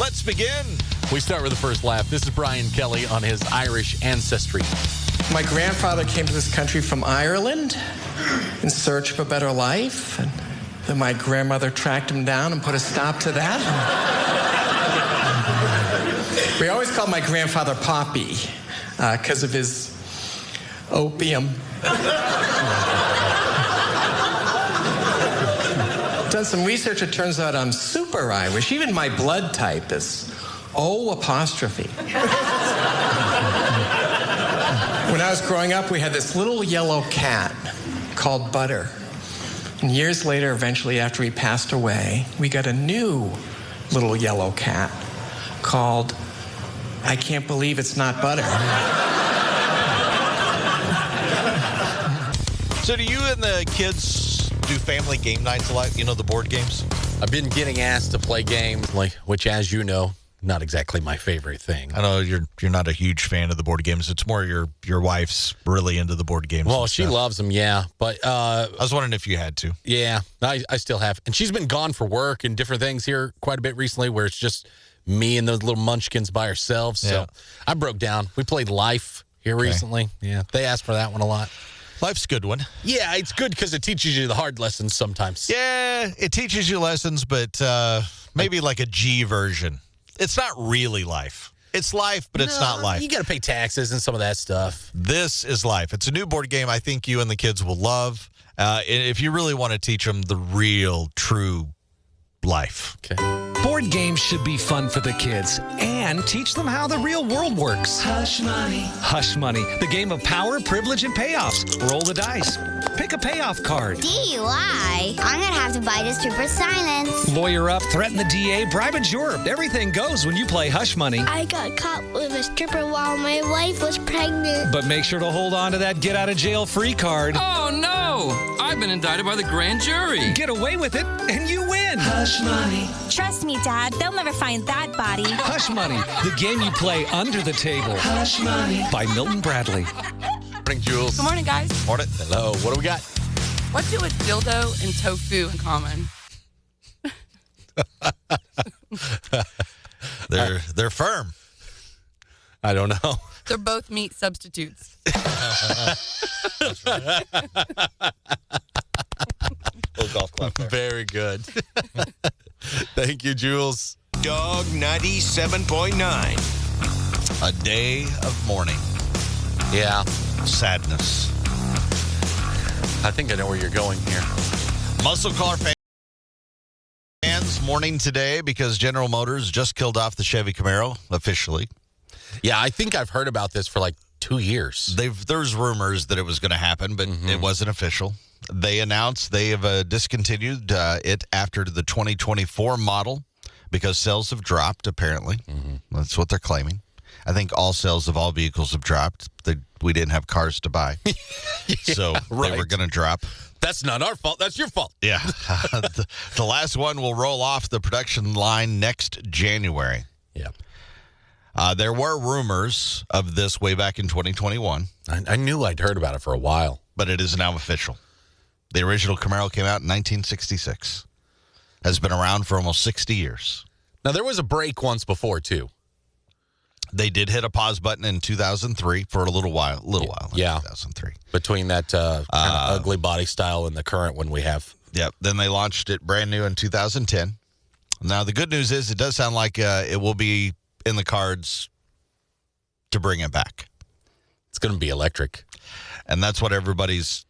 Let's begin. We start with the first laugh. This is Brian Kelly on his Irish Ancestry. My grandfather came to this country from Ireland in search of a better life. And then my grandmother tracked him down and put a stop to that. We always called my grandfather Poppy because of his opium. Done some research. It turns out I'm super Irish. Even my blood type is O'. When I was growing up, we had this little yellow cat called Butter. And years later, eventually after he passed away, we got a new little yellow cat called I Can't Believe It's Not Butter. So do you and the kids do family game nights a lot? You know, the board games? I've been getting asked to play games, which, as you know, not exactly my favorite thing. I know you're not a huge fan of the board games. It's more your wife's really into the board games. Well, she loves them, yeah. But I was wondering if you had to. Yeah, I still have. And she's been gone for work and different things here quite a bit recently where it's just me and those little munchkins by ourselves. So Yeah. I broke down. We played Life here recently. Yeah, they asked for that one a lot. Life's a good one. Yeah, it's good because it teaches you the hard lessons sometimes. Yeah, it teaches you lessons, but maybe like a G version. It's not really life. It's life, but it's not life. You got to pay taxes and some of that stuff. This is life. It's a new board game I think you and the kids will love. If you really want to teach them the real, true life. Okay. Board games should be fun for the kids and teach them how the real world works. Hush Money. Hush Money, the game of power, privilege, and payoffs. Roll the dice. Pick a payoff card. DUI? I'm gonna have to buy this trooper silence. Lawyer up, threaten the DA, bribe a juror. Everything goes when you play Hush Money. I got caught with a stripper while my wife was pregnant. But make sure to hold on to that get out of jail free card. Oh, no! I've been indicted by the grand jury. Get away with it and you win. Hush Money. Trust me, Dad. They'll never find that body. Hush Money, the game you play under the table. Hush Money. By Milton Bradley. Morning, Jules. Good morning, guys. Morning. Hello. What do we got? What do a dildo and tofu in common? They're firm. I don't know. They're both meat substitutes. Little golf club there. Very good. Thank you, Jules. Dog 97.9. A day of mourning. Yeah. Sadness. I think I know where you're going here. Muscle car fans mourning today because General Motors just killed off the Chevy Camaro officially. Yeah, I think I've heard about this for like 2 years. There's rumors that it was going to happen, but it wasn't official. They announced they have discontinued it after the 2024 model because sales have dropped, apparently. That's what they're claiming. I think all sales of all vehicles have dropped. We didn't have cars to buy. So right. They were going to drop. That's not our fault. That's your fault. Yeah. The last one will roll off the production line next January. Yeah. There were rumors of this way back in 2021. I knew I'd heard about it for a while. But it is now official. The original Camaro came out in 1966. Has been around for almost 60 years. Now, there was a break once before, too. They did hit a pause button in 2003 for a little while. Yeah. 2003. Between that kind of ugly body style and the current one we have. Yep. Then they launched it brand new in 2010. Now, the good news is it does sound like it will be in the cards to bring it back. It's going to be electric. And that's what everybody's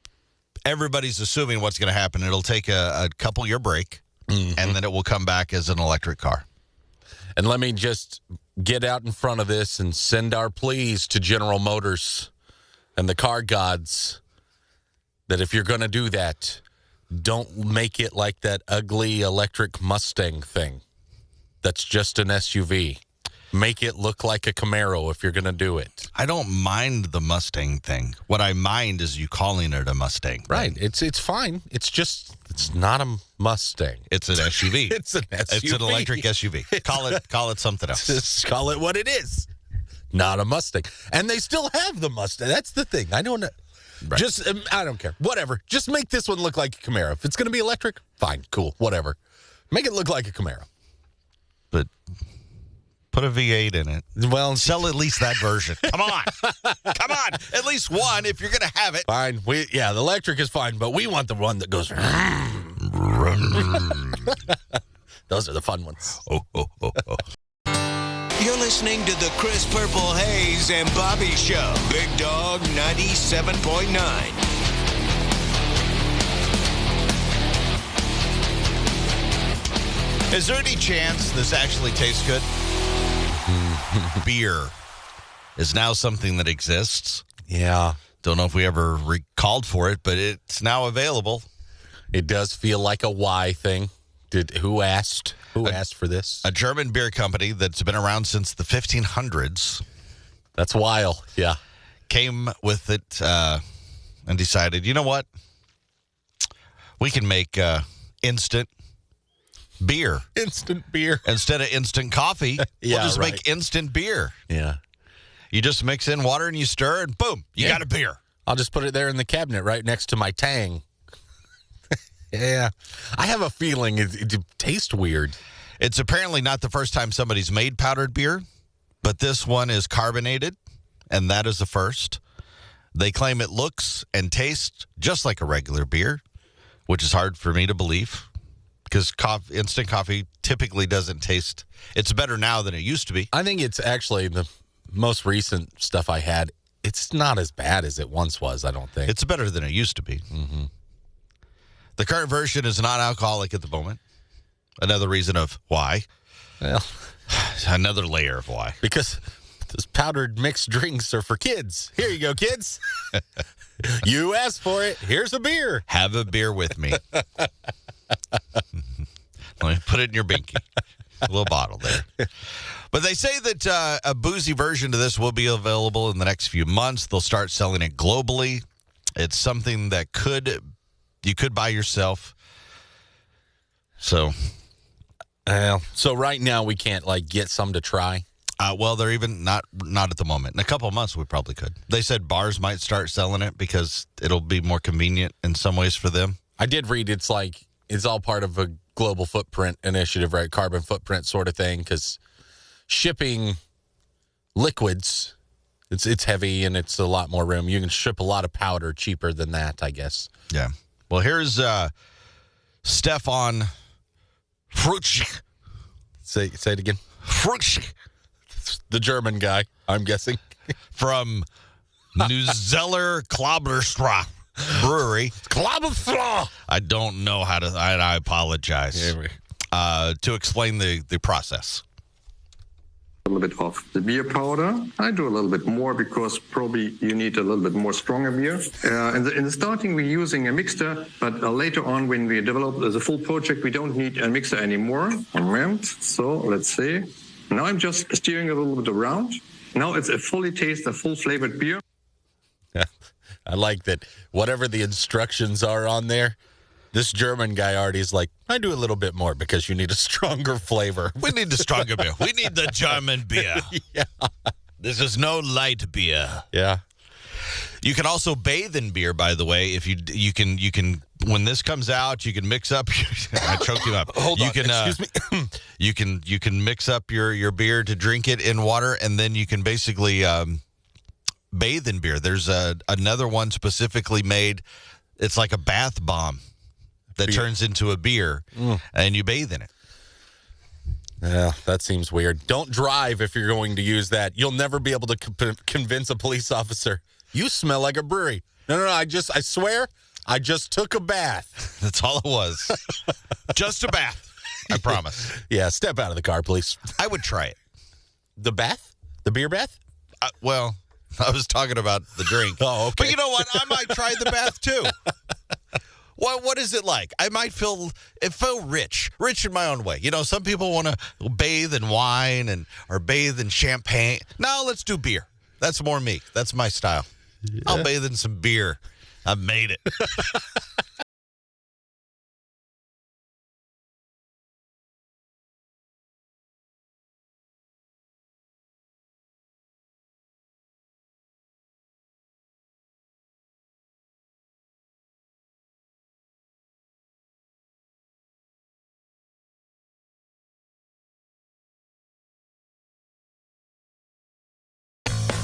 assuming what's going to happen. It'll take a couple-year break, and then it will come back as an electric car. And let me just get out in front of this and send our pleas to General Motors and the car gods that if you're going to do that, don't make it like that ugly electric Mustang thing. That's just an SUV. Make it look like a Camaro if you're going to do it. I don't mind the Mustang thing. What I mind is you calling it a Mustang. Right. It's fine. It's not a Mustang. It's an SUV. It's an SUV. It's an electric SUV. Call it something else. Just call it what it is. Not a Mustang. And they still have the Mustang. That's the thing. I don't know. Right. Just, I don't care. Whatever. Just make this one look like a Camaro. If it's going to be electric, fine, cool, whatever. Make it look like a Camaro. But Put a V8 in it. Well, Sell at least that version. Come on. Come on. At least one if you're going to have it. fine. The electric is fine, but we want the one that goes. Those are the fun ones. You're listening to the Chris Purple Hayes and Bobby Show. Big Dog 97.9. Is there any chance this actually tastes good? Beer is now something that exists. Yeah. Don't know if we ever called for it, but it's now available. It does feel like a Y thing. Who asked? Who asked for this? A German beer company that's been around since the 1500s. That's wild. Yeah. Came with it and decided, you know what? We can make instant beer. Instant beer. Instead of instant coffee, we'll just make instant beer. Yeah. You just mix in water and you stir and boom, you got a beer. I'll just put it there in the cabinet right next to my Tang. Yeah. I have a feeling it tastes weird. It's apparently not the first time somebody's made powdered beer, but this one is carbonated, and that is the first. They claim it looks and tastes just like a regular beer, which is hard for me to believe. Because instant coffee typically doesn't taste. It's better now than it used to be. I think it's actually the most recent stuff I had. It's not as bad as it once was, I don't think. It's better than it used to be. Mm-hmm. The current version is non-alcoholic at the moment. Another reason of why. Well, another layer of why. Because those powdered mixed drinks are for kids. Here you go, kids. You asked for it. Here's a beer. Have a beer with me. Let me put it in your binky. A little bottle there. But they say that a boozy version of this will be available in the next few months. They'll start selling it globally. It's something that you could buy yourself. So right now we can't get some to try. Well, they're even not at the moment. In a couple of months, we probably could. They said bars might start selling it because it'll be more convenient in some ways for them. I did read it's all part of a global footprint initiative, right? Carbon footprint sort of thing, because shipping liquids, it's heavy and it's a lot more room. You can ship a lot of powder cheaper than that, I guess. Yeah. Well, here's Stefan Frutsch. Say it again. Frutsch. The German guy, I'm guessing. From Neuzeller Klabberstraße Brewery. Klabberstraße. I don't know how to, I apologize. To explain the process. A little bit of the beer powder. I do a little bit more because probably you need a little bit more stronger beer. In the starting, we're using a mixer, but later on, when we develop the full project, we don't need a mixer anymore. So let's see. Now I'm just steering a little bit around. Now it's a fully full flavored beer. I like that. Whatever the instructions are on there, this German guy already is like, I do a little bit more because you need a stronger flavor. We need the stronger beer. We need the German beer. Yeah. This is no light beer. Yeah. You can also bathe in beer, by the way. If you can when this comes out, you can mix up. I choked you up. Hold on. Excuse me. you can mix up your beer to drink it in water, and then you can basically bathe in beer. There's another one specifically made. It's like a bath bomb that turns into a beer, and you bathe in it. Yeah, that seems weird. Don't drive if you're going to use that. You'll never be able to convince a police officer. You smell like a brewery. No. I swear, I just took a bath. That's all it was. Just a bath. I promise. Yeah, step out of the car, please. I would try it. The bath? The beer bath? Well, I was talking about the drink. Oh, okay. But you know what? I might try the bath, too. What is it like? I might feel rich in my own way. You know, some people want to bathe in wine or bathe in champagne. No, let's do beer. That's more me. That's my style. Yeah. I'll bathe in some beer. I made it.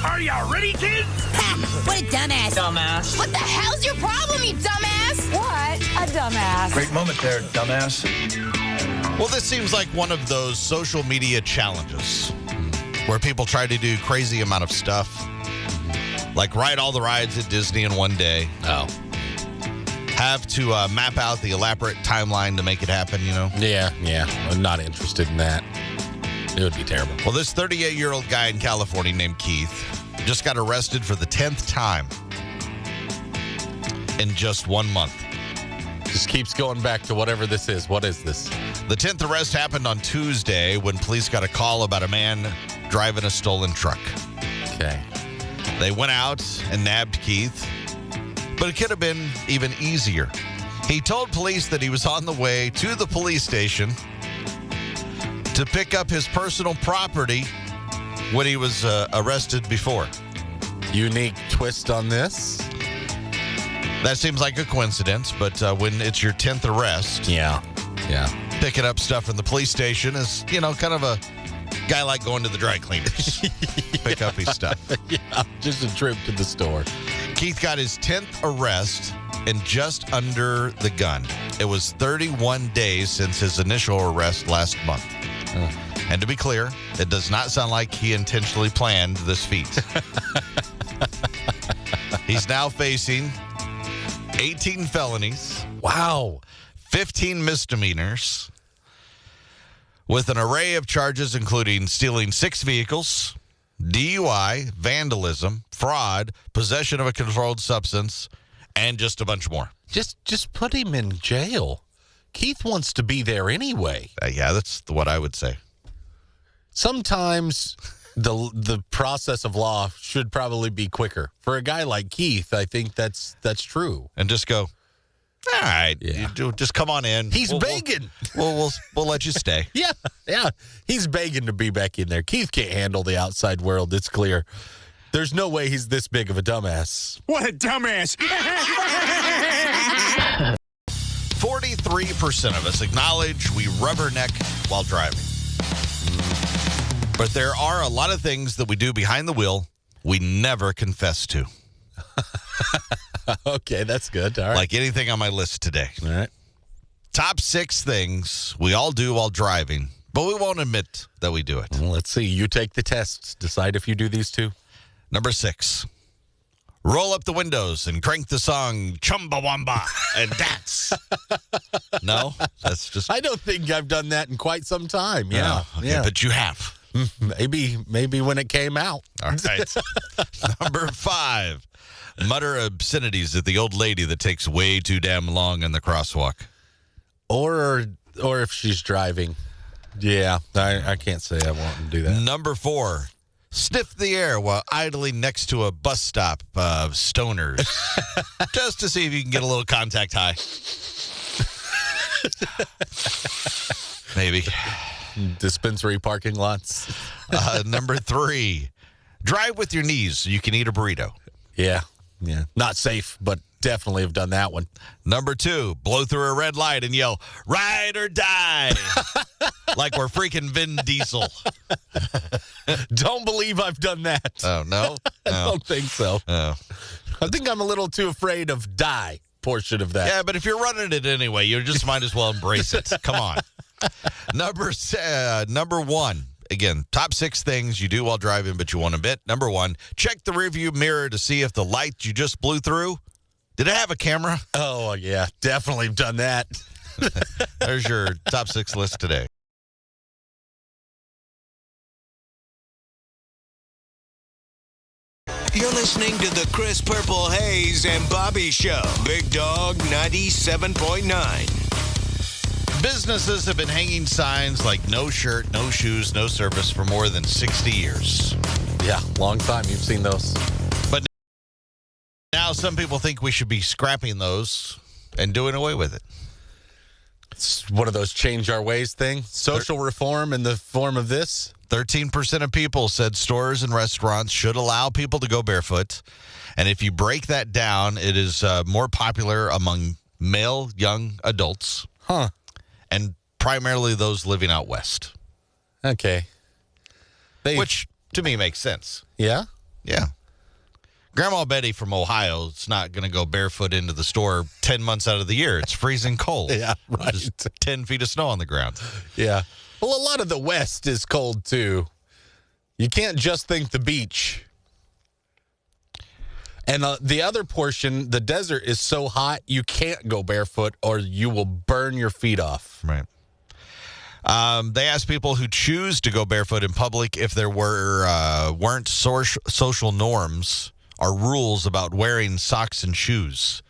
Are you ready, kids? Ha! What a dumbass. Dumbass. What the hell's your problem, you dumbass? What a dumbass. Great moment there, dumbass. Well, this seems like one of those social media challenges where people try to do crazy amount of stuff. Like ride all the rides at Disney in one day. Oh. Have to map out the elaborate timeline to make it happen, you know? Yeah. I'm not interested in that. It would be terrible. Well, this 38-year-old guy in California named Keith just got arrested for the 10th time in just 1 month. Just keeps going back to whatever this is. What is this? The 10th arrest happened on Tuesday when police got a call about a man driving a stolen truck. Okay. They went out and nabbed Keith, but it could have been even easier. He told police that he was on the way to the police station to pick up his personal property when he was arrested before. Unique twist on this. That seems like a coincidence, but when it's your 10th arrest, yeah, picking up stuff from the police station is, kind of a guy like going to the dry cleaners. Pick up his stuff. Yeah, just a trip to the store. Keith got his 10th arrest and just under the gun. It was 31 days since his initial arrest last month. And to be clear, it does not sound like he intentionally planned this feat. He's now facing 18 felonies. Wow. 15 misdemeanors with an array of charges including stealing 6 vehicles, DUI, vandalism, fraud, possession of a controlled substance, and just a bunch more. Just put him in jail. Keith wants to be there anyway. Yeah, that's what I would say. Sometimes the process of law should probably be quicker. For a guy like Keith, I think that's true. And just go, all right, just come on in. He's begging. We'll let you stay. Yeah. He's begging to be back in there. Keith can't handle the outside world. It's clear. There's no way he's this big of a dumbass. What a dumbass. 43% of us acknowledge we rubberneck while driving. But there are a lot of things that we do behind the wheel we never confess to. Okay, that's good. All right. Like anything on my list today. All right. Top 6 things we all do while driving, but we won't admit that we do it. Well, let's see. You take the test. Decide if you do these two. Number 6. Roll up the windows and crank the song Chumbawamba and dance. No? That's just... I don't think I've done that in quite some time. Yeah. Oh, okay, yeah. But you have. Maybe when it came out. All right. Number 5. Mutter obscenities at the old lady that takes way too damn long in the crosswalk. Or if she's driving. Yeah, I can't say I won't do that. Number 4. Sniff the air while idling next to a bus stop of stoners. Just to see if you can get a little contact high. Maybe. Dispensary parking lots. Number 3. Drive with your knees so you can eat a burrito. Yeah. Not safe, but definitely have done that one. Number 2. Blow through a red light and yell, ride or die. Like we're freaking Vin Diesel. Don't believe I've done that. Oh, no? I don't think so. Oh. I think I'm a little too afraid of die portion of that. Yeah, but if you're running it anyway, you just might as well embrace it. Come on. Number 1. Again, top 6 things you do while driving, but you won't admit. Number 1, check the rearview mirror to see if the light you just blew through, did it have a camera? Oh, yeah. Definitely have done that. There's your top 6 list today. You're listening to the Chris Purple Hayes and Bobby Show. Big Dog 97.9. Businesses have been hanging signs like no shirt, no shoes, no service for more than 60 years. Yeah, long time. You've seen those. But now some people think we should be scrapping those and doing away with it. It's one of those change our ways thing. Social reform in the form of this. 13% of people said stores and restaurants should allow people to go barefoot. And if you break that down, it is more popular among male young adults. Huh. And primarily those living out west. Okay. Which, to me, makes sense. Yeah? Yeah. Grandma Betty from Ohio is not going to go barefoot into the store 10 months out of the year. It's freezing cold. Yeah, right. Just 10 feet of snow on the ground. Yeah. Well, a lot of the West is cold, too. You can't just think the beach. And the other portion, the desert, is so hot, you can't go barefoot or you will burn your feet off. Right. They asked people who choose to go barefoot in public if there weren't social norms or rules about wearing socks and shoes.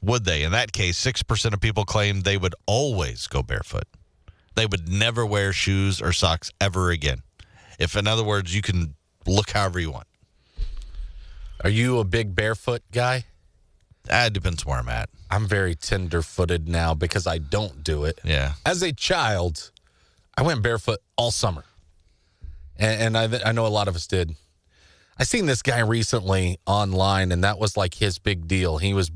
Would they? In that case, 6% of people claimed they would always go barefoot. They would never wear shoes or socks ever again. If, in other words, you can look however you want. Are you a big barefoot guy? It depends where I'm at. I'm very tender-footed now because I don't do it. Yeah. As a child, I went barefoot all summer. And I know a lot of us did. I seen this guy recently online, and that was like his big deal. He was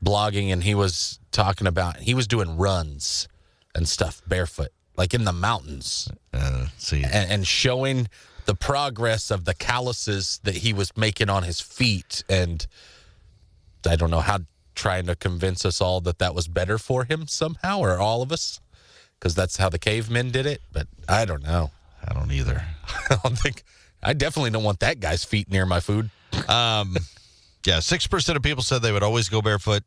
blogging, and he was talking about, he was doing runs and stuff barefoot, like in the mountains. And showing the progress of the calluses that he was making on his feet. And I don't know how, trying to convince us all that that was better for him somehow, or all of us, because that's how the cavemen did it. But I don't know. I don't either. I definitely don't want that guy's feet near my food. Yeah, 6% of people said they would always go barefoot.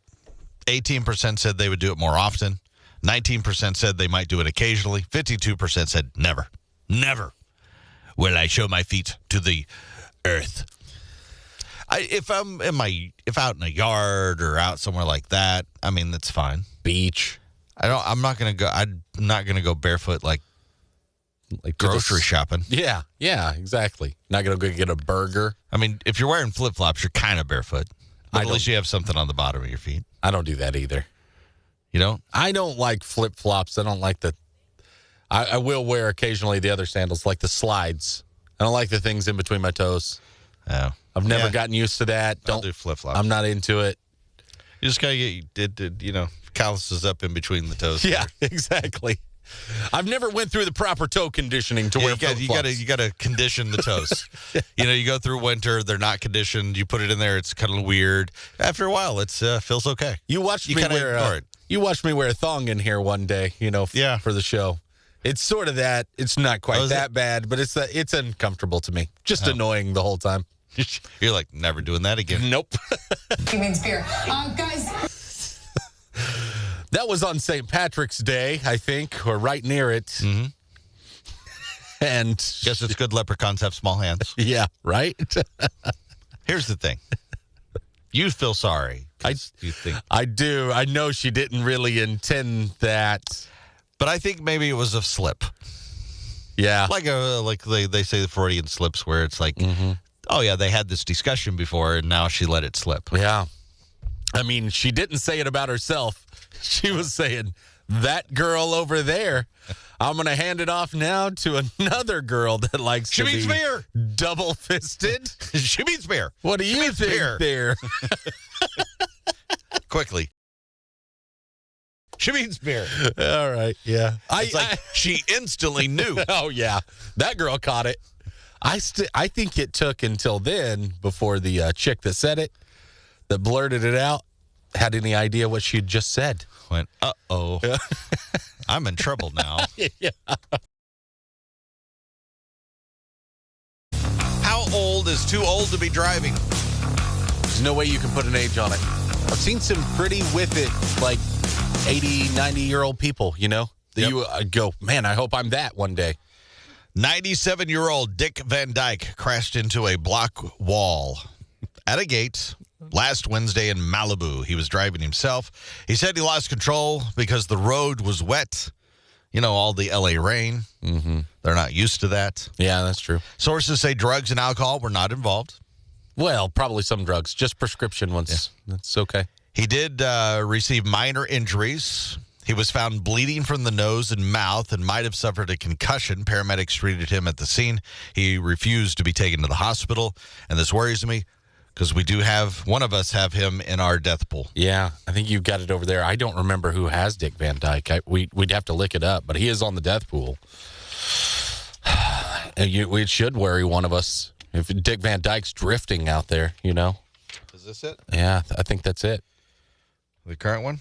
18% said they would do it more often. 19% said they might do it occasionally. 52% said never. Never will I show my feet to the earth. If I'm out in a yard or out somewhere like that, I mean, that's fine. Beach. I'm not gonna go barefoot like grocery shopping. Yeah, exactly. Not gonna go get a burger. I mean, if you're wearing flip flops, you're kind of barefoot. But at least you have something on the bottom of your feet. I don't do that either. You don't? I don't like flip flops. I don't like I will wear occasionally the other sandals, like the slides. I don't like the things in between my toes. Oh. I've never gotten used to that. Don't do flip flops. I'm not into it. You just gotta get calluses up in between the toes. Yeah, exactly. I've never went through the proper toe conditioning to wear flip flops. You gotta condition the toes. You go through winter, they're not conditioned. You put it in there, it's kind of weird. After a while, it feels okay. You watched me wear a thong in here one day, for the show. It's sort of that. It's not quite that bad, but it's uncomfortable to me. Just annoying the whole time. You're like, never doing that again. Nope. He means beer. Guys. That was on St. Patrick's Day, I think, or right near it. Mm-hmm. And guess it's good leprechauns have small hands. Yeah, right? Here's the thing. You feel sorry. I do. I know she didn't really intend that. But I think maybe it was a slip. Yeah. Like they say the Freudian slips where it's like, oh, yeah, they had this discussion before, and now she let it slip. Yeah. I mean, she didn't say it about herself. She was saying, that girl over there, I'm going to hand it off now to another girl that likes to be beer. Double-fisted. She means beer. What do you think there? Quickly. She means beer. All right, yeah. She instantly knew. Oh, yeah. That girl caught it. I think it took until then before the chick that said it, that blurted it out, had any idea what she had just said. Went, uh-oh. I'm in trouble now. Yeah. How old is too old to be driving? There's no way you can put an age on it. I've seen some pretty with it, like 80, 90-year-old people, that you go, man, I hope I'm that one day. 97-year-old Dick Van Dyke crashed into a block wall at a gate last Wednesday in Malibu. He was driving himself. He said he lost control because the road was wet. All the L.A. rain. Mm-hmm. They're not used to that. Yeah, that's true. Sources say drugs and alcohol were not involved. Well, probably some drugs, just prescription ones. Yeah. That's okay. He did receive minor injuries. He was found bleeding from the nose and mouth and might have suffered a concussion. Paramedics treated him at the scene. He refused to be taken to the hospital, and this worries me because we do have one of us have him in our death pool. Yeah, I think you've got it over there. I don't remember who has Dick Van Dyke. We'd have to look it up, but he is on the death pool. It should worry one of us. If Dick Van Dyke's drifting out there, you know. Is this it? Yeah, I think that's it. The current one?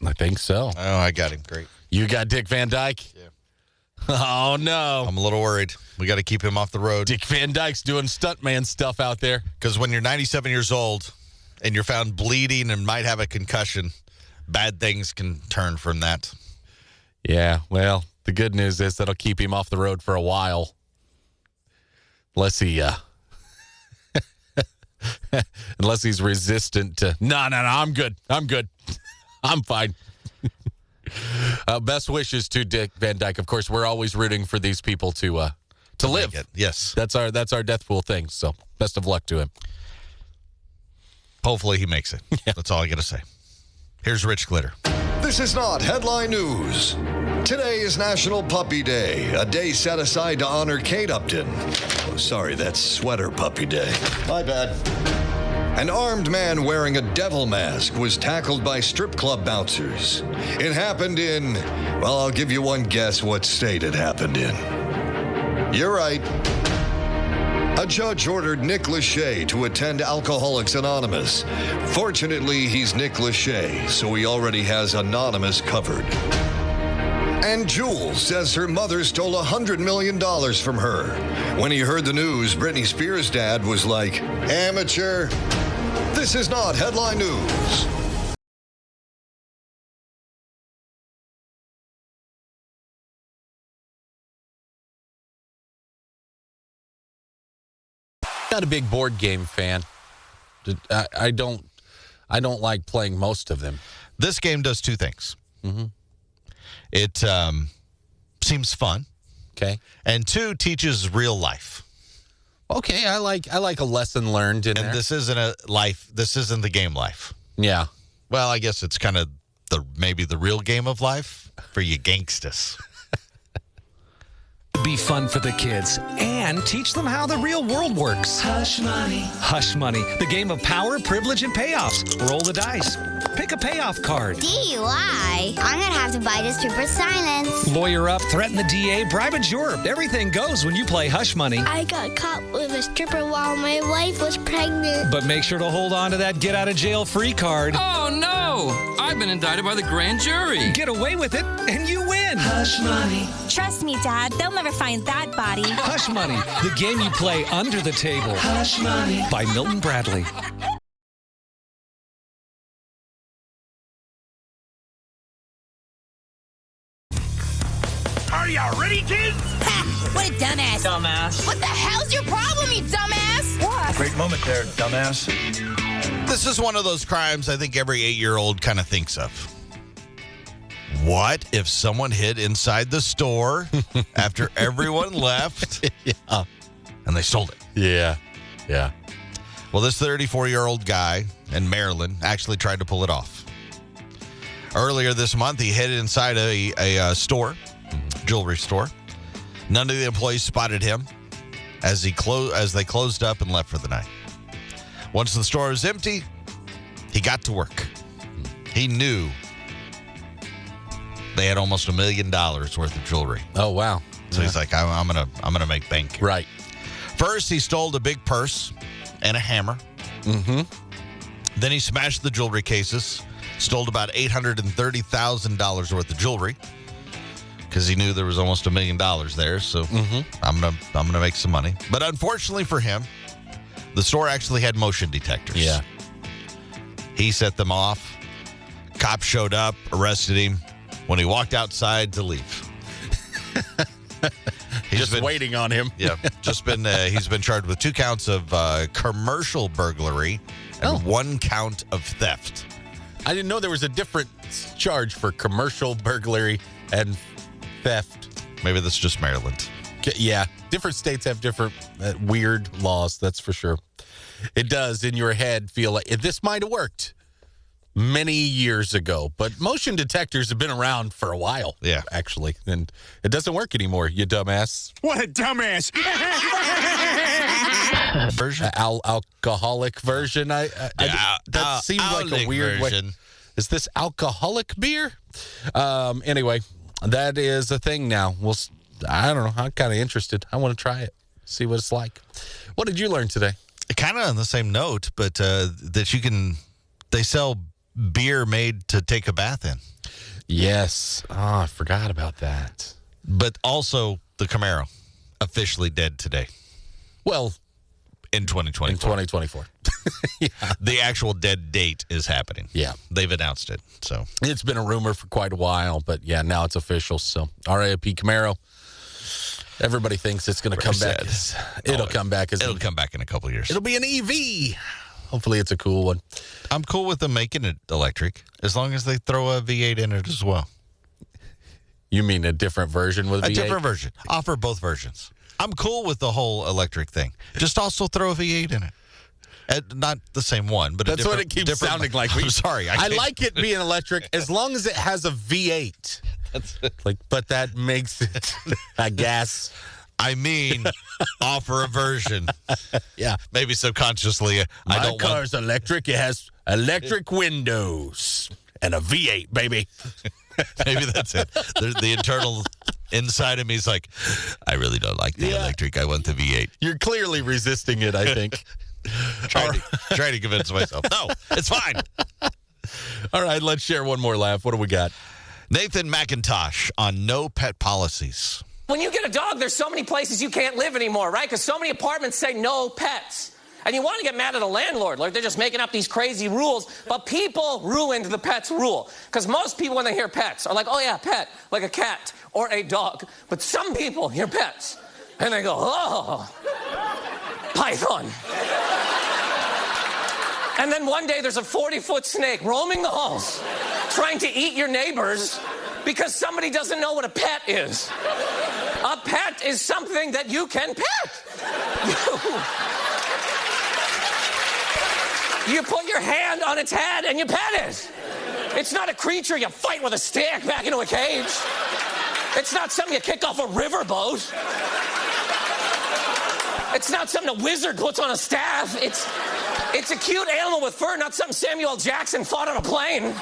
I think so. Oh, I got him. Great. You got Dick Van Dyke? Yeah. Oh, no. I'm a little worried. We got to keep him off the road. Dick Van Dyke's doing stuntman stuff out there. Because when you're 97 years old and you're found bleeding and might have a concussion, bad things can turn from that. Yeah, well, the good news is that'll keep him off the road for a while. Unless he's resistant to, no, I'm good. I'm fine. Best wishes to Dick Van Dyke. Of course, we're always rooting for these people to live. Yes. That's our death pool thing. So best of luck to him. Hopefully he makes it. Yeah. That's all I got to say. Here's Rich Glitter. This is not headline news. Today is National Puppy Day, a day set aside to honor Kate Upton. Oh, sorry, that's Sweater Puppy Day. My bad. An armed man wearing a devil mask was tackled by strip club bouncers. It happened in, well, I'll give you one guess what state it happened in. You're right. A judge ordered Nick Lachey to attend Alcoholics Anonymous. Fortunately, he's Nick Lachey, so he already has Anonymous covered. And Jules says her mother stole $100 million from her. When he heard the news, Britney Spears' dad was like, amateur. This is not headline news. Not a big board game fan. I don't like playing most of them. This game does two things. Mm-hmm. It seems fun. Okay. And two, teaches real life. Okay, I like a lesson learned in there. And this isn't the game life. Yeah. Well, I guess it's kind of maybe the real game of life for you gangstas. Be fun for the kids and teach them how the real world works. Hush Money. Hush Money, the game of power, privilege, and payoffs. Roll the dice. Pick a payoff card. DUI? I'm going to have to buy this trooper silence. Lawyer up, threaten the DA, bribe a juror. Everything goes when you play Hush Money. I got caught with a stripper while my wife was pregnant. But make sure to hold on to that get out of jail free card. Oh, no! I've been indicted by the grand jury. Get away with it, and you win. Hush Money. Trust me, Dad. They'll never find that body. Hush Money, the game you play under the table. Hush Money. By Milton Bradley. Are you ready, kids? Ha! What a dumbass. Dumbass. What the hell's your problem, you dumbass? What? Great moment there, dumbass. This is one of those crimes I think every 8-year-old kind of thinks of. What if someone hid inside the store after everyone left? Yeah. And they sold it? Yeah. Yeah. Well, this 34-year-old guy in Maryland actually tried to pull it off. Earlier this month, he hid inside a store, jewelry store. None of the employees spotted him as they closed up and left for the night. Once the store was empty, he got to work. He knew they had almost $1 million worth of jewelry. Oh, wow. So he's like, I'm gonna make bank here. Right. First, he stole a big purse and a hammer. Mm-hmm. Then he smashed the jewelry cases, stole about $830,000 worth of jewelry because he knew there was almost $1 million there. So I'm gonna make some money. But unfortunately for him, the store actually had motion detectors. Yeah. He set them off. Cops showed up, arrested him when he walked outside to leave. He's just waiting on him. Yeah, he's been charged with 2 counts of commercial burglary and 1 count of theft. I didn't know there was a different charge for commercial burglary and theft. Maybe that's just Maryland. Yeah, different states have different weird laws, that's for sure. It does, in your head, feel like this might have worked many years ago, but motion detectors have been around for a while, actually, and it doesn't work anymore, you dumbass. What a dumbass. Version? Alcoholic version. That seemed like a weird version. Way. Is this alcoholic beer? Anyway, that is a thing now. I don't know. I'm kind of interested. I want to try it. See what it's like. What did you learn today? Kind of on the same note, but that they sell beer made to take a bath in. Yes. Oh, I forgot about that. But also the Camaro, officially dead today. Well, in 2024. In 2024. Yeah. The actual dead date is happening. Yeah. They've announced it. So it's been a rumor for quite a while, but yeah, now it's official. So RIP Camaro. Everybody thinks it's going to come back. It'll come back in a couple years. It'll be an EV. Hopefully it's a cool one. I'm cool with them making it electric as long as they throw a V8 in it as well. You mean a different version with a V8? A different version. Offer both versions. I'm cool with the whole electric thing. Just also throw a V8 in it. Not the same one, but that's what it keeps sounding like. I'm sorry. I like it being electric as long as it has a V8. But that makes it a gas. I mean, offer a version. Yeah. Maybe subconsciously, My car's electric. It has electric windows and a V8, baby. Maybe that's it. The internal inside of me is like, I really don't like the electric. I want the V8. You're clearly resisting it, I think. Trying to convince myself. No, it's fine. All right, let's share one more laugh. What do we got? Nathan Macintosh on no pet policies. When you get a dog, there's so many places you can't live anymore, right? Because so many apartments say no pets. And you want to get mad at a landlord, like they're just making up these crazy rules. But people ruined the pets rule. Because most people, when they hear pets, are like, oh yeah, pet, like a cat or a dog. But some people hear pets, and they go, oh, python. And then one day there's a 40-foot snake roaming the halls, trying to eat your neighbors because somebody doesn't know what a pet is. A pet is something that you can pet. You put your hand on its head and you pet it. It's not a creature you fight with a stick back into a cage. It's not something you kick off a riverboat. It's not something a wizard puts on a staff. It's a cute animal with fur, not something Samuel Jackson fought on a plane.